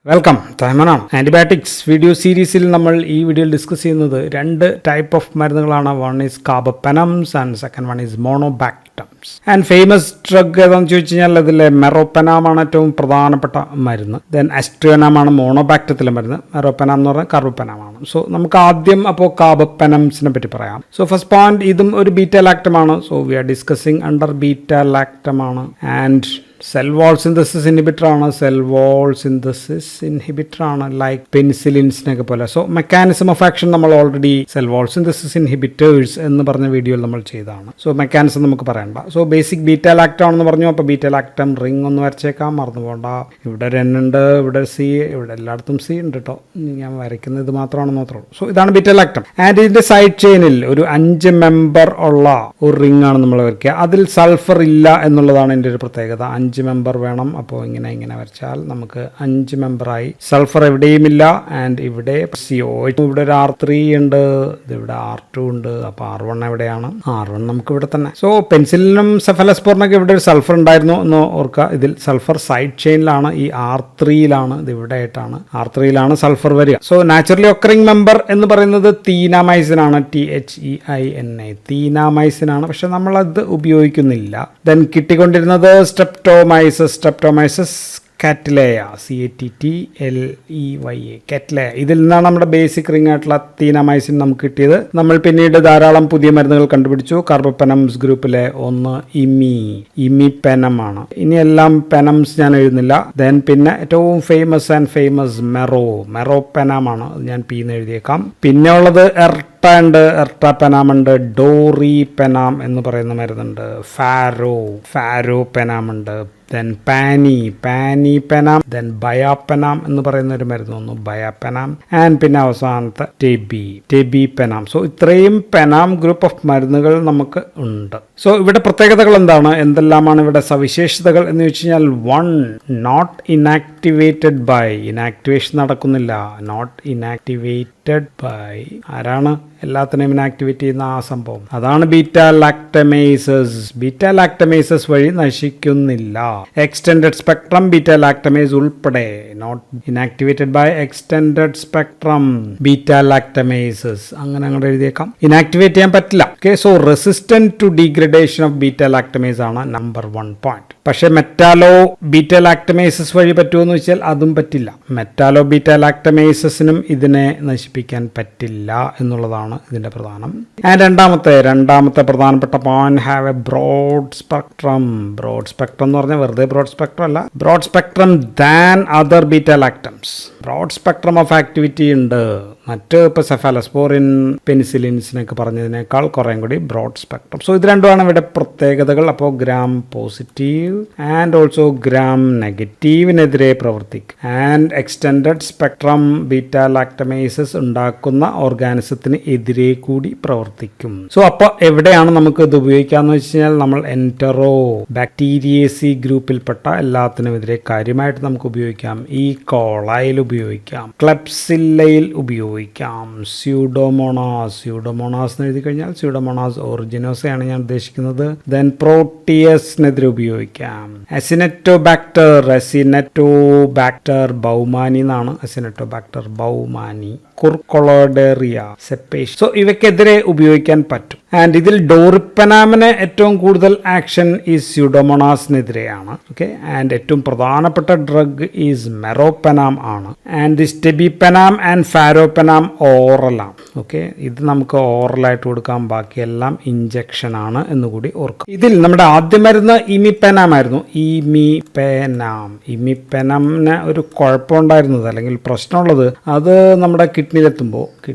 Welcome തൈമനാണ്. Antibiotics video സീരീസിൽ നമ്മൾ ഈ വീഡിയോയിൽ ഡിസ്കസ് ചെയ്യുന്നത് രണ്ട് ടൈപ്പ് ഓഫ് മരുന്നുകളാണ്. One is carbapenems and second one is monobactams. And famous drug ഏതാണെന്ന് ചോദിച്ചു കഴിഞ്ഞാൽ അതിലെ മെറോപ്പെനാമാണ് ഏറ്റവും പ്രധാനപ്പെട്ട മരുന്ന്. ദെൻ അസ്ട്രിയോനാമാണ് മോണോബാക്ടത്തിലെ മരുന്ന്. മെറോപ്പെനാം എന്ന് പറഞ്ഞാൽ കാർബപ്പെനാമാണ്. സോ നമുക്ക് ആദ്യം അപ്പോൾ കാർബപ്പെനംസിനെ പറ്റി പറയാം. സോ ഫസ്റ്റ് പോയിന്റ്, ഇതും ഒരു ബീറ്റാ ലാക്ടമാണ്. So we are discussing under beta ലാക്ടമാണ്. And cell wall synthesis inhibitor ആണ്. സെൽ വാൾ സിന്തസിസ് ഇൻഹിബിറ്റർ ആണ്, ലൈക്ക് പെനിസിലിൻസിനൊക്കെ പോലെ. സോ മെക്കാനിസം ഓഫ് ആക്ഷൻ നമ്മൾ already cell wall synthesis inhibitors എന്ന് പറഞ്ഞ വീഡിയോയിൽ നമ്മൾ ചെയ്തതാണ്. സോ മെക്കാനിസം നമുക്ക് പറയണ്ട. സോ ബേസിക് ബീറ്റാ ലാക്ടം ആണെന്ന് പറഞ്ഞു. അപ്പോൾ ബീറ്റാ ലാക്ടം റിംഗ് ഒന്ന് വരച്ചേക്കാം, മറന്നു പോകണ്ട. ഇവിടെ ഒരു എൻ ഉണ്ട്, ഇവിടെ സി, ഇവിടെ എല്ലായിടത്തും സി ഉണ്ട് കേട്ടോ. ഞാൻ വരയ്ക്കുന്നത് ഇത് മാത്രമാണെന്ന് മാത്രമേ ഉള്ളൂ. സോ ഇതാണ് ബീറ്റാ ലാക്ടം. ആൻഡ് ഇതിന്റെ സൈഡ് ചെയിനിൽ ഒരു 5 മെമ്പർ ഉള്ള ഒരു റിംഗ് ആണ് നമ്മൾ വരയ്ക്കുക. അതിൽ സൾഫർ ഇല്ല എന്നുള്ളതാണ് എൻ്റെ ഒരു പ്രത്യേകത. 5 മെമ്പർ വേണം. അപ്പോൾ ഇങ്ങനെ വരച്ചാൽ നമുക്ക് 5 മെമ്പറായി. സൾഫർ എവിടെയുമില്ല. ആൻഡ് ഇവിടെ CO2, ഇവിടെ ഒരു R3 ഉണ്ട്, ഇവിടെ R2 ഉണ്ട്. അപ്പോൾ R1 എവിടെയാണ്? R1 നമുക്ക് ഇവിടെ തന്നെ. സോ പെൻസിലിനും സെഫലോസ്പോറിനൊക്കെ ഇവിടെ ഒരു സൾഫർ ഉണ്ടായിരുന്നു എന്ന് ഓർക്കുക. ഇതിൽ സൾഫർ സൈഡ് ചെയിനിലാണ്, ഈ R3യിലാണ്, ഇത് ഇവിടെ ആയിട്ടാണ്. R3യിലാണ് സൾഫർ വരിക. സോ നാച്ചുറലി ഒക്കറിംഗ് മെമ്പർ എന്ന് പറയുന്നത് തീനാമൈസിൻ ആണ്. THEINA തീനാമൈസിൻ ആണ്. പക്ഷെ നമ്മളത് ഉപയോഗിക്കുന്നില്ല. ദെൻ കിട്ടിക്കൊണ്ടിരുന്നത് സ്ട്രെപ്റ്റോമൈസസ് കാറ്റ്ലേയ, CATTLEYA കാറ്റ്ലേയ. ഇതിൽ നിന്നാണ് നമ്മുടെ ബേസിക് റിംഗ് ആയിട്ടുള്ള തീനാമൈസിൻ നമുക്ക് കിട്ടിയത്. നമ്മൾ പിന്നീട് ധാരാളം പുതിയ മരുന്നുകൾ കണ്ടുപിടിച്ചു. കാർബപ്പെനംസ് ഗ്രൂപ്പിലെ ഒന്ന് ഇമിപെനം ആണ്. ഇനിയെല്ലാം പെനംസ് ഞാൻ എഴുതുന്നില്ല. ദെൻ പിന്നെ ഏറ്റവും ഫേമസ് മെറോപ്പെനം ആണ്. ഞാൻ P എന്ന് എഴുതിയേക്കാം. പിന്നെ ഉള്ളത് എർട്ടാപ്പെനാം ഉണ്ട്, ഡോറി പെനാം എന്ന് പറയുന്ന മരുന്നുണ്ട്, ഫാരോ പെനാം ഉണ്ട്, ദെൻ പാനി പെനാം, ദെൻ ബയാപ്പെനാം എന്ന് പറയുന്ന ഒരു മരുന്ന് വന്നു, ബയാപ്പെനാം. ആൻഡ് പിന്നെ അവസാനത്തെ ടെബി പെനാം. സോ ഇത്രയും പെനാം ഗ്രൂപ്പ് ഓഫ് മരുന്നുകൾ നമുക്ക് ഉണ്ട്. സോ ഇവിടെ പ്രത്യേകതകൾ എന്താണ്, എന്തെല്ലാമാണ് ഇവിടെ സവിശേഷതകൾ എന്ന് വെച്ച് കഴിഞ്ഞാൽ, 1 നോട്ട് ഇനാക്ടിവേറ്റഡ് ബൈ, ഇനാക്ടിവേഷൻ നടക്കുന്നില്ല. നോട്ട് ഇനാക്ടിവേറ്റഡ് ബൈ ആരാണ് എല്ലാത്തിനെയും ഇനാക്ടിവേറ്റ് ചെയ്യുന്ന ആ സംഭവം? അതാണ് ബീറ്റാ ലാക്ടമേസസ് വഴി നശിക്കുന്നില്ല. എക്സ്റ്റെൻഡഡ് സ്പെക്ട്രം ബീറ്റാ ലാക്ടമേസ് ഉൾപ്പെടെ not inactivated by extended spectrum beta lactamases. അങ്ങനെ അങ്ങോട്ട് എഴുതിയേക്കാം. ഇനാക്ടിവേറ്റ് ചെയ്യാൻ പറ്റില്ല. Okay. So resistant to degradation of beta lactamase ആണ് നമ്പർ 1 പോയിന്റ്. പക്ഷെ മെറ്റാലോ ബീറ്റാ ലാക്ടമേസസ് വഴി പറ്റുമെന്ന് വെച്ചാൽ അതും പറ്റില്ല. മെറ്റാലോ ബീറ്റാ ലാക്ടമേസസിനും ഇതിനെ നശിപ്പിക്കാൻ പറ്റില്ല എന്നുള്ളതാണ് ഇതിന്റെ പ്രധാനം. ആൻഡ് രണ്ടാമത്തെ പ്രധാനപ്പെട്ട point, have a broad spectrum എന്ന് പറഞ്ഞാൽ വെറുതെ ബ്രോഡ് സ്പെക്ട്രം അല്ല, broad spectrum than other beta lactams. Broad spectrum of activity ഉണ്ട്. മറ്റ് ഇപ്പോൾ സെഫാലോസ്പോറിൻ, പെനിസിലിൻസിനൊക്കെ പറഞ്ഞതിനേക്കാൾ കുറേ കൂടി ബ്രോഡ് സ്പെക്ട്രം. സോ ഇത് രണ്ടുമാണ് ഇവിടെ പ്രത്യേകതകൾ. അപ്പോൾ gram positive and also gram നെഗറ്റീവിനെതിരെ പ്രവർത്തിക്കും. And extended spectrum beta lactamases ഉണ്ടാക്കുന്ന ഓർഗാനിസത്തിന് എതിരെ കൂടി പ്രവർത്തിക്കും. സോ അപ്പോൾ എവിടെയാണ് നമുക്ക് ഇത് ഉപയോഗിക്കാന്ന് വെച്ച് കഴിഞ്ഞാൽ, നമ്മൾ എൻറ്ററോ ബാക്ടീരിയേസി ഗ്രൂപ്പിൽപ്പെട്ട എല്ലാത്തിനും എതിരെ കാര്യമായിട്ട് നമുക്ക് ഉപയോഗിക്കാം. ഈ കോളയിൽ ഉപയോഗിക്കാം, ക്ലെപ്സില്ലയിൽ ഉപയോഗിക്കാം, സ്യൂഡോമോണാസ് എന്ന് എഴുതി കഴിഞ്ഞാൽ സ്യൂഡോമോണാസ് ഒറിജിനോസയാണ് ഞാൻ ഉദ്ദേശിക്കുന്നത്. ദെൻ പ്രോട്ടിയസിനെതിരെ ഉപയോഗിക്കാം. അസിനറ്റോബാക്ടർ ബൗമാനി എന്നാണ്, അസിനറ്റോബാക്ടർ ബൗമാനി, കുർക്കൊളോഡേറിയ, സെപ്പേഷ്. സോ ഇവയ്ക്കെതിരെ ഉപയോഗിക്കാൻ പറ്റും. ആൻഡ് ഇതിൽ ഡോറിപ്പെനാമിന് ഏറ്റവും കൂടുതൽ ആക്ഷൻ ഈ സ്യൂഡോമോണാസിനെതിരെയാണ്. ഓക്കെ. ആൻഡ് ഏറ്റവും പ്രധാനപ്പെട്ട ഡ്രഗ് ഈസ് മെറോപ്പെനാം ആണ്. And this tebipenem and faropenem ഓറലാണ്. ഓക്കെ. ഇത് നമുക്ക് ഓറലായിട്ട് കൊടുക്കാം, ബാക്കിയെല്ലാം ഇഞ്ചക്ഷൻ ആണ് എന്നുകൂടി ഓർക്കും. ഇതിൽ നമ്മുടെ ആദ്യ മരുന്ന് ഇമിപെനാം ആയിരുന്നു. ഇമിപെനാമിന് ഒരു കുഴപ്പമുണ്ടായിരുന്നത് അല്ലെങ്കിൽ പ്രശ്നമുള്ളത്, അത് നമ്മുടെ കിഡ്നിയിലെത്തുമ്പോൾ,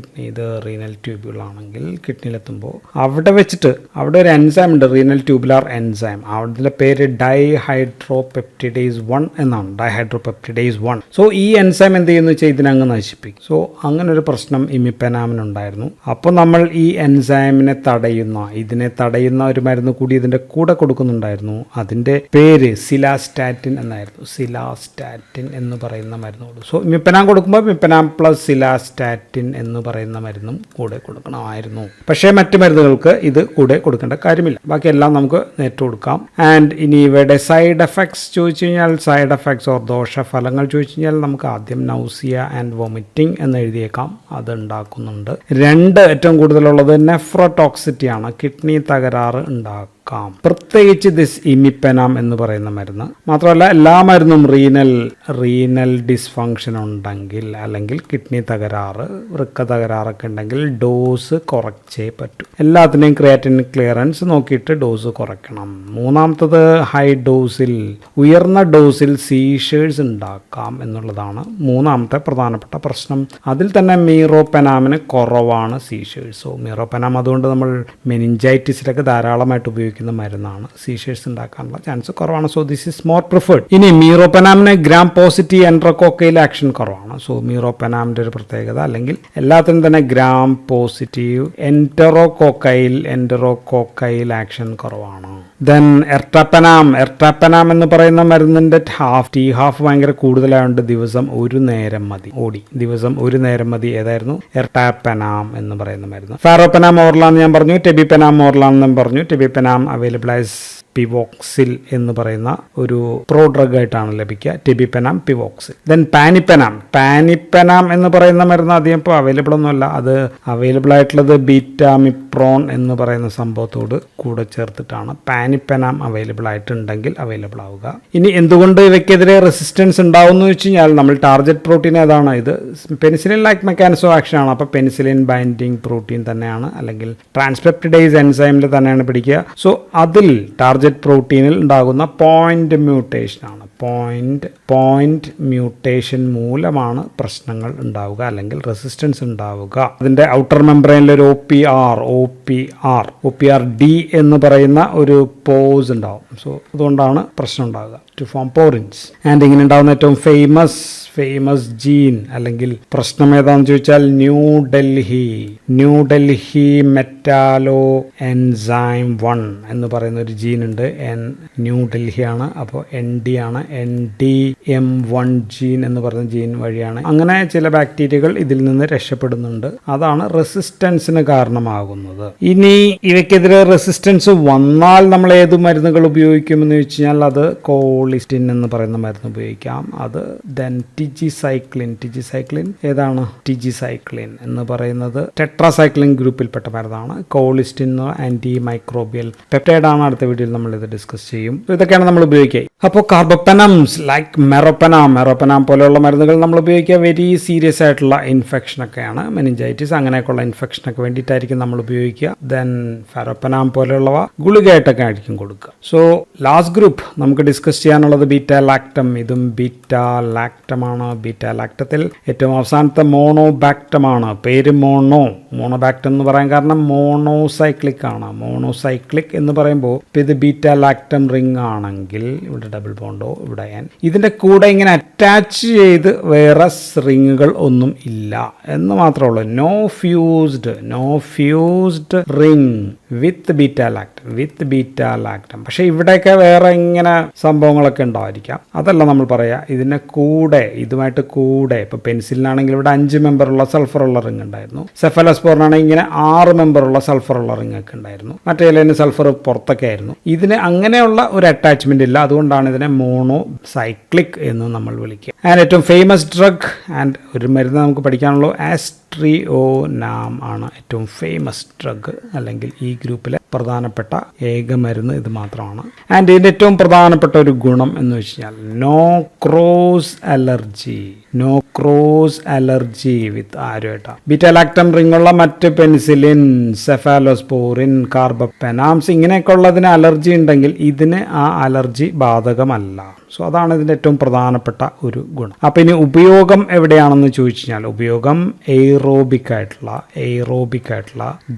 ഇത് റീനൽ ട്യൂബുകളാണെങ്കിൽ കിഡ്നിയിലെത്തുമ്പോൾ അവിടെ വെച്ചിട്ട് അവിടെ ഒരു എൻസൈം ഉണ്ട്, റീനൽ ട്യൂബുലാർ എൻസൈം. അതിൻ്റെ പേര് ഡൈഹൈഡ്രോപെപ്റ്റിഡേസ് 1 എന്നാണ്, ഡൈഹൈഡ്രോപെപ്റ്റിഡേസ് 1. സോ ഈ എൻസൈം എന്ത് ചെയ്യുന്നു വെച്ചാൽ ഇതിനങ്ങ് നശിപ്പിക്കും. സോ അങ്ങനെ ഒരു പ്രശ്നം ഇമിപെനാമിനുണ്ടായിരുന്നു. അപ്പോൾ നമ്മൾ ഈ എൻസൈമിനെ തടയുന്ന ഒരു മരുന്ന് കൂടി ഇതിൻ്റെ കൂടെ കൊടുക്കുന്നുണ്ടായിരുന്നു. അതിൻ്റെ പേര് സിലാസ്റ്റാറ്റിൻ എന്നായിരുന്നു. സിലാസ്റ്റാറ്റിൻ എന്ന് പറയുന്ന മരുന്ന് കൊടുക്കും. സോ ഇമിപെനാം കൊടുക്കുമ്പോൾ ഇമിപെനാം പ്ലസ് സിലാസ്റ്റാറ്റിൻ സ്റ്റാറ്റിൻ എന്ന് പറയുന്ന മരുന്നും കൂടെ കൊടുക്കണമായിരുന്നു. പക്ഷേ മറ്റു മരുന്നുകൾക്ക് ഇത് കൂടെ കൊടുക്കേണ്ട കാര്യമില്ല. ബാക്കിയെല്ലാം നമുക്ക് നേരിട്ട് കൊടുക്കാം. ആൻഡ് ഇനി ഇവയുടെ സൈഡ് എഫക്ട്സ് ചോദിച്ചു കഴിഞ്ഞാൽ, സൈഡ് എഫക്ട്സ് ഓർ ദോഷഫലങ്ങൾ ചോദിച്ചു കഴിഞ്ഞാൽ നമുക്ക് ആദ്യം നൗസിയ ആൻഡ് വോമിറ്റിംഗ് എന്ന് എഴുതിയേക്കാം. അത് ഉണ്ടാക്കുന്നുണ്ട്. 2 ഏറ്റവും കൂടുതലുള്ളത് നെഫ്രോടോക്സിറ്റി ആണ്, കിഡ്നി തകരാറ് ഉണ്ടാക്കും. പ്രത്യേകിച്ച് ദിസ് ഇമിപ്പെനാം എന്ന് പറയുന്ന മരുന്ന്. മാത്രമല്ല എല്ലാ മരുന്നും റീനൽ ഡിസ്ഫങ്ഷൻ ഉണ്ടെങ്കിൽ അല്ലെങ്കിൽ കിഡ്നി തകരാറ്, വൃക്ക തകരാറൊക്കെ ഉണ്ടെങ്കിൽ ഡോസ് കുറച്ചേ പറ്റൂ. എല്ലാത്തിനെയും ക്രിയാറ്റിൻ ക്ലിയറൻസ് നോക്കിയിട്ട് ഡോസ് കുറയ്ക്കണം. മൂന്നാമത്തത് ഹൈ ഡോസിൽ, ഉയർന്ന ഡോസിൽ സീഷേഴ്സ് ഉണ്ടാക്കാം എന്നുള്ളതാണ് മൂന്നാമത്തെ പ്രധാനപ്പെട്ട പ്രശ്നം. അതിൽ തന്നെ മീറോപെനാമിന് കുറവാണ് സീഷേഴ്സ്. സോ മീറോപെനാം അതുകൊണ്ട് നമ്മൾ മെനിഞ്ചൈറ്റിസിലൊക്കെ ധാരാളമായിട്ട് ഉപയോഗിക്കുന്ന മരുന്നാണ്. സീഷേഴ്സ് ഉണ്ടാക്കാനുള്ള ചാൻസ് കുറവാണ്. So this is more preferred. ഇനി മീറോപെനാമിന് ഗ്രാം പോസിറ്റീവ് എൻട്രോകോക്കയിൽ ആക്ഷൻ കുറവാണ്. സോ മീറോപെനാമിന്റെ ഒരു പ്രത്യേകത, അല്ലെങ്കിൽ എല്ലാത്തിനും തന്നെ ഗ്രാം പോസിറ്റീവ് എൻറ്ററോകോക്കയിൽ ആക്ഷൻ കുറവാണ്. ദെൻ എർട്ടാപ്പനാം എന്ന് പറയുന്ന മരുന്നിന്റെ ഹാഫ് ഭയങ്കര കൂടുതലായതുകൊണ്ട് ദിവസം 1 നേരം മതി ദിവസം 1 നേരം മതി. ഏതായിരുന്നു? എർട്ടാപ്പനാം എന്ന് പറയുന്ന മരുന്ന്. ഫാറോപെനാം ഓർലാന്ന് ഞാൻ പറഞ്ഞു, ടെബിപെനാം ഓർലാന്നും പറഞ്ഞു. ടെബിപെനാം അവൈലബിൾ ആസ് പിവോക്സിൽ എന്ന് പറയുന്ന ഒരു പ്രോ ഡ്രഗ് ആയിട്ടാണ് ലഭിക്കുക. ടെബിപെനാം, പിവോക്സിൽ. ദെൻ പാനിപ്പെനാം എന്ന് പറയുന്ന മരുന്ന് അധികം ഇപ്പോൾ അവൈലബിൾ ഒന്നുമല്ല. അത് അവൈലബിൾ ആയിട്ടുള്ളത് ബീറ്റാമിപ്രോൺ എന്ന് പറയുന്ന സംഭവത്തോട് കൂടെ ചേർത്തിട്ടാണ്. പാനിപ്പെനാം അവൈലബിൾ ആയിട്ടുണ്ടെങ്കിൽ അവൈലബിൾ ആവുക. ഇനി എന്തുകൊണ്ട് ഇവയ്ക്കെതിരെ റെസിസ്റ്റൻസ് ഉണ്ടാവും എന്ന് വെച്ച് കഴിഞ്ഞാൽ, നമ്മൾ ടാർഗറ്റ് പ്രോട്ടീൻ ഏതാണ്? ഇത് പെനിസിലിൻ ലൈക്ക് മെക്കാനിസം ആക്ഷൻ ആണ്. അപ്പോൾ പെനിസിലിൻ ബൈൻഡിങ് പ്രോട്ടീൻ തന്നെയാണ്, അല്ലെങ്കിൽ ട്രാൻസ്പെപ്റ്റിഡേസ് എൻസൈമിൽ തന്നെയാണ് പിടിക്കുക. സോ അതിൽ ടാർഗറ്റ് പ്രോട്ടീനിൽ ഉണ്ടാകുന്ന പോയിന്റ് മ്യൂട്ടേഷനാണ്. പോയിന്റ് മ്യൂട്ടേഷൻ മൂലമാണ് പ്രശ്നങ്ങൾ ഉണ്ടാവുക, അല്ലെങ്കിൽ റെസിസ്റ്റൻസ് ഉണ്ടാവുക. അതിന്റെ ഔട്ടർ മെംബ്രെയിനിൽ ഒരു OPR D എന്ന് പറയുന്ന ഒരു പോസ് ഉണ്ടാവും. സോ അതുകൊണ്ടാണ് പ്രശ്നം ഉണ്ടാവുക, ടു ഫോം പോറിൻസ്. ആൻഡ് ഇങ്ങനെ ഉണ്ടാകുന്ന ഏറ്റവും ഫേമസ് ജീൻ അല്ലെങ്കിൽ പ്രശ്നം ഏതാണെന്ന് ചോദിച്ചാൽ ന്യൂ ഡൽഹി മെറ്റാലോ എൻസൈം 1 എന്ന് പറയുന്ന ഒരു ജീൻ ഉണ്ട്. ന്യൂ ഡൽഹി ആണ്, അപ്പോൾ ND ആണ്. NDM1 ജീൻ എന്ന് പറയുന്ന ജീൻ വഴിയാണ് അങ്ങനെ ചില ബാക്ടീരിയകൾ ഇതിൽ നിന്ന് രക്ഷപ്പെടുന്നുണ്ട്. അതാണ് റെസിസ്റ്റൻസിന് കാരണമാകുന്നത്. ഇനി ഇവയ്ക്കെതിരെ റെസിസ്റ്റൻസ് വന്നാൽ നമ്മൾ ഏത് മരുന്നുകൾ ഉപയോഗിക്കുമെന്ന് വെച്ച് കഴിഞ്ഞാൽ, അത് കോളിസ്റ്റിൻ എന്ന് പറയുന്ന മരുന്ന് ഉപയോഗിക്കാം. അത് ടിജിസൈക്ലിൻ ഏതാണ്? ടിജിസൈക്ലിൻ എന്ന് പറയുന്നത് ടെട്രാസൈക്ലിൻ ഗ്രൂപ്പിൽപ്പെട്ട മരുന്നാണ്. കോളിസ്റ്റിൻ ആന്റി മൈക്രോബിയൽ പെപ്റ്റൈഡ് ആണ്. അടുത്ത വീഡിയോയിൽ നമ്മൾ ഇത് ഡിസ്കസ് ചെയ്യും. ഇതൊക്കെയാണ് നമ്മൾ ഉപയോഗിക്കുക. അപ്പോൾ കാർബോപെനംസ് ലൈക്ക് മെറോപെനാം പോലെയുള്ള മരുന്നുകൾ നമ്മൾ ഉപയോഗിക്കുക വെരി സീരിയസ് ആയിട്ടുള്ള ഇൻഫെക്ഷനൊക്കെയാണ്, മെനിഞ്ചൈറ്റിസ് അങ്ങനെയൊക്കെയുള്ള ഇൻഫെക്ഷനൊക്കെ വേണ്ടിയിട്ടായിരിക്കും നമ്മൾ ഉപയോഗിക്കുക. ദെൻ ഫെറോപെനാം പോലെയുള്ളവ ഗുളികയായിട്ടൊക്കെ ആയിരിക്കും കൊടുക്കുക. സോ ലാസ്റ്റ് ഗ്രൂപ്പ് നമുക്ക് ഡിസ്കസ് ചെയ്യാനുള്ളത് ബീറ്റാലാക്ടം. ഇതും ബീറ്റാലാക്ടമാണ്. ബീറ്റാലാക്ടത്തിൽ ഏറ്റവും അവസാനത്തെ മോണോബാക്ടമാണ്. പേര് മോണോബാക്ടം എന്ന് പറയാൻ കാരണം മോണോസൈക്ലിക് ആണ്. മോണോസൈക്ലിക് എന്ന് പറയുമ്പോൾ ഇത് ബീറ്റാലാക്ടം റിംഗ് ആണെങ്കിൽ ഇവിടെ ഡബിൾ ബോണ്ടോ ഇവിടെ ഇതിന്റെ കൂടെ ഇങ്ങനെ അറ്റാച്ച് ചെയ്ത് വേറെ റിങ്ങുകൾ ഒന്നും ഇല്ല എന്ന് മാത്രമേ ഉള്ളൂ. No fused ring with beta lactam. പക്ഷെ ഇവിടെയൊക്കെ വേറെ ഇങ്ങനെ സംഭവങ്ങളൊക്കെ ഉണ്ടായിരിക്കാം. അതല്ല നമ്മൾ പറയാ, ഇതുമായിട്ട് കൂടെ ഇപ്പൊ പെൻസിലിനാണെങ്കിൽ ഇവിടെ 5 മെമ്പറുള്ള സൾഫറുള്ള റിംഗ് ഉണ്ടായിരുന്നു. സെഫലോസ്പോറിനാണെങ്കിൽ ഇങ്ങനെ 6 മെമ്പറുള്ള സൾഫറുള്ള റിംഗ് ഒക്കെ ഉണ്ടായിരുന്നു. മറ്റേ സൾഫർ പുറത്തൊക്കെ ആയിരുന്നു. ഇതിന് അങ്ങനെയുള്ള ഒരു അറ്റാച്ച്മെന്റ് ഇല്ല. അതുകൊണ്ടാണ് ഇതിനെ മോണോസൈക്ലിക് എന്ന് നമ്മൾ വിളിക്കുക. ആൻഡ് ഏറ്റവും ഫേമസ് ഡ്രഗ് ആൻഡ് ഒരു മരുന്ന് നമുക്ക് പഠിക്കാനുള്ളൂ, ആസ്ട്രിയോനാം ആണ് ഏറ്റവും ഫേമസ് ഡ്രഗ്, അല്ലെങ്കിൽ ഈ ഗ്രൂപ്പിലെ പ്രധാനപ്പെട്ട ഏക മരുന്ന് ഇത് മാത്രമാണ്. ആൻഡ് ഇതിൻ്റെ ഏറ്റവും പ്രധാനപ്പെട്ട ഒരു ഗുണം എന്ന് വെച്ച് കഴിഞ്ഞാൽ നോ ക്രോസ് അലർജി വിത്ത് ആരുമായിട്ടാ. ബീറ്റാലാക്ടം റിങ്ങുള്ള മറ്റ് പെൻസിലിൻ, സെഫാലോസ്പോറിൻ, കാർബോപെനാംസ് ഇങ്ങനെയൊക്കെ ഉള്ളതിന് അലർജി ഉണ്ടെങ്കിൽ ഇതിന് ആ അലർജി ബാധകമല്ല. സോ അതാണ് ഇതിൻ്റെ ഏറ്റവും പ്രധാനപ്പെട്ട ഒരു ഗുണം. അപ്പം ഇനി ഉപയോഗം എവിടെയാണെന്ന് ചോദിച്ചു കഴിഞ്ഞാൽ, ഉപയോഗം എയ്റോബിക് ആയിട്ടുള്ള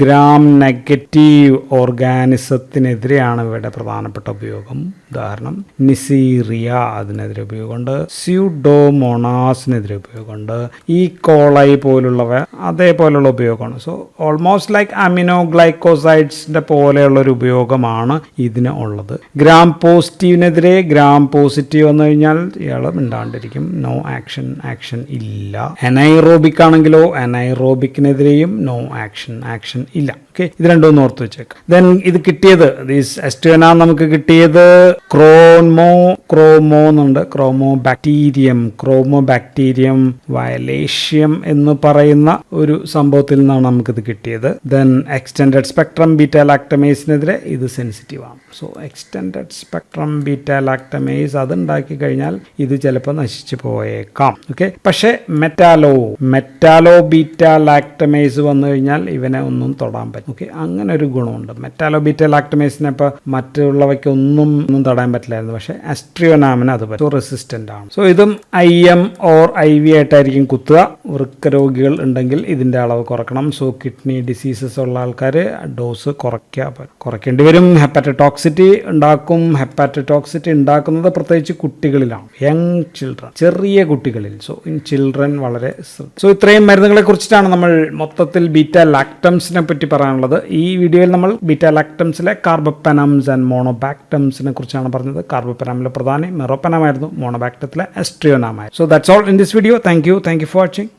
ഗ്രാം നെഗറ്റീവ് ഓർഗാനിസത്തിനെതിരെയാണ് ഇവിടെ പ്രധാനപ്പെട്ട ഉപയോഗം. ഉദാഹരണം നിസീറിയ, അതിനെതിരെ ഉപയോഗമുണ്ട്. സ്യൂഡോമോണാസ് സ്യൂഡോമോണസിനെതിരെ ഉപയോഗമുണ്ട്. ഈ കോളൈ പോലുള്ളവ അതേപോലുള്ള ഉപയോഗമാണ്. സോ ഓൾമോസ്റ്റ് ലൈക്ക് അമിനോഗ്ലൈക്കോസൈഡ്സിന്റെ പോലെയുള്ള ഒരു ഉപയോഗമാണ് ഇതിന് ഉള്ളത്. ഗ്രാം പോസിറ്റീവിനെതിരെ ഗ്രാം പോസിറ്റീവ് വന്നു കഴിഞ്ഞാൽ ഇയാൾ മിണ്ടാണ്ടിരിക്കും. നോ ആക്ഷൻ ഇല്ല. എനൈറോബിക് ആണെങ്കിലോ എനൈറോബിക്കിനെതിരെയും നോ ആക്ഷൻ ഇല്ല. ഓക്കെ, ഇത് രണ്ടും ഓർത്ത് വെച്ചേക്കാം. ദെൻ ഇത് കിട്ടിയത് എസ്റ്റുവനാം നമുക്ക് കിട്ടിയത് ക്രോമോ എന്നുണ്ട്. ക്രോമോ ബാക്ടീരിയം വയലേഷ്യം എന്ന് പറയുന്ന ഒരു സംഭവത്തിൽ നിന്നാണ് നമുക്കിത് കിട്ടിയത്. ദെൻ എക്സ്റ്റെൻഡഡ് സ്പെക്ട്രം ബീറ്റ ലാക്ടമേസിനെതിരെ ഇത് സെൻസിറ്റീവ് ആണ്. സോ എക്സ്റ്റെൻഡഡ് സ്പെക്ട്രം ബീറ്റ ലാക്ടമേസ് അത് ഉണ്ടാക്കി കഴിഞ്ഞാൽ ഇത് ചിലപ്പോൾ നശിച്ചു പോയേക്കാം. ഓക്കെ, പക്ഷേ മെറ്റാലോ ബീറ്റ ലാക്ടമേസ് വന്നു കഴിഞ്ഞാൽ ഇവനെ ഒന്നും തൊടാൻ പറ്റും. ഓക്കെ, അങ്ങനെ ഒരു ഗുണമുണ്ട്. മെറ്റാലോ ബീറ്റ ലാക്ടമേസിനെ ഇപ്പോൾ മറ്റുള്ളവയ്ക്കൊന്നും തൊടാൻ പറ്റില്ലായിരുന്നു, പക്ഷേ അസ്ട്രിയോനാമിന് അത് പറ്റും. റെസിസ്റ്റന്റ് ആണ്. സോ ഇതും IM ഓർ IV ആയിട്ടായിരിക്കും കുത്തുക. വൃക്ക രോഗികൾ ഉണ്ടെങ്കിൽ ഇതിന്റെ അളവ് കുറക്കണം. സോ കിഡ്നി ഡിസീസസ് ഉള്ള ആൾക്കാർ ഡോസ് കുറയ്ക്കേണ്ടി വരും. ഹെപ്പാറ്റോടോക്സിറ്റി ഉണ്ടാക്കുന്നത് പ്രത്യേകിച്ച് കുട്ടികളിലാണ്. യങ് ചിൽഡ്രൻ, ചെറിയ കുട്ടികളിൽ. സോ ഇൻ ചിൽഡ്രൻ വളരെ. സോ ഇത്രയും മരുന്നുകളെ കുറിച്ചിട്ടാണ് നമ്മൾ മൊത്തത്തിൽ ബീറ്റ ലാക്ടംസിനെ പറ്റി പറയാനുള്ളത്. ഈ വീഡിയോയിൽ നമ്മൾ ബീറ്റ ലാക്ടംസിലെ കാർബപ്പനംസ് ആൻഡ് മോണോബാക്ടംസിനെ കുറിച്ചാണ് പറഞ്ഞത്. കാർബപ്പനമിലെ പ്രധാനി മെറോപ്പനമായിരുന്നു, മോണോബാക്ടത്തിലെ അസ്ട്രിയോനാമായിരുന്നു. So that's all in this video. Thank you for watching.